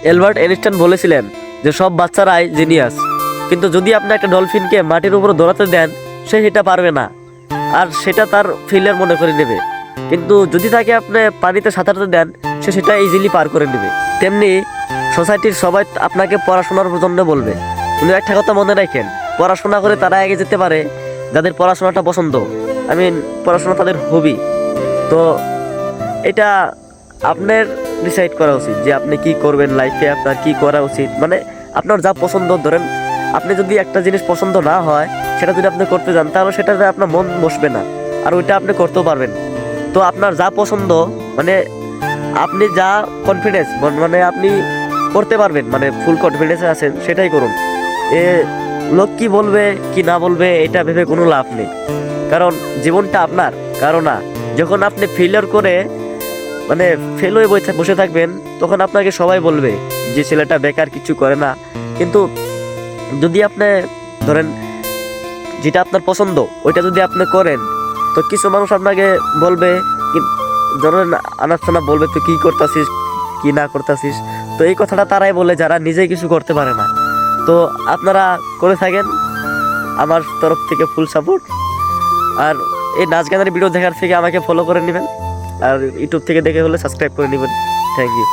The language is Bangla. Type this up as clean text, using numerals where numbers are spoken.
অ্যালবার্ট আইনস্টাইন বলেছিলেন যে সব বাচ্চারাই জিনিয়াস, কিন্তু যদি আপনি একটা ডলফিনকে মাটির উপর দৌড়াতে দেন সে সেটা পারবে না, আর সেটা তার ফেলিয়ার মনে করে নেবে। কিন্তু যদি তাকে আপনি পানিতে সাঁতারতে দেন সে সেটা ইজিলি পার করে নেবে। তেমনি সোসাইটির সবাই আপনাকে পড়াশোনার জন্য বলবে, কিন্তু একটা কথা মনে রাখেন, পড়াশোনা করে তারা এগিয়ে যেতে পারে যাদের পড়াশোনাটা পছন্দ, পড়াশোনা তাদের হবি। তো এটা আপনার ডিসাইড করা উচিত যে আপনি কি করবেন লাইফে, আপনার কি করা উচিত। মানে আপনার যা পছন্দ, ধরেন আপনি যদি একটা জিনিস পছন্দ না হয় সেটা যদি আপনি করতে যান তাহলে সেটাতে আপনার মন বসবে না, আর ওইটা আপনি করতেও পারবেন। তো আপনার যা পছন্দ, মানে আপনি যা কনফিডেন্স, মানে আপনি করতে পারবেন, মানে ফুল কনফিডেন্সে আছেন, সেটাই করুন। এ লোক কি বলবে কি না বলবে এটা ভেবে কোনো লাভ নেই, কারণ জীবনটা আপনার কারো না। যখন আপনি ফেলিয়ার করে মানে ফেল হয়ে বসে থাকবেন তখন আপনাকে সবাই বলবে যে ছেলেটা বেকার, কিছু করে না। কিন্তু যদি আপনি ধরেন যেটা আপনার পছন্দ ওইটা যদি আপনি করেন, তো কিছু মানুষ আপনাকে বলবে, ধরেন আনাচনা বলবে তুই কি করতেছিস কি না করতেছিস। তো এই কথাটা তারাই বলে যারা নিজেই কিছু করতে পারে না। তো আপনারা করে থাকেন, আমার তরফ থেকে ফুল সাপোর্ট। আর এই নাচ গানের ভিডিও দেখার থেকে আমাকে ফলো করে নেবেন, আর ইউটিউব থেকে দেখে হলে সাবস্ক্রাইব করে নেবেন। Thank you.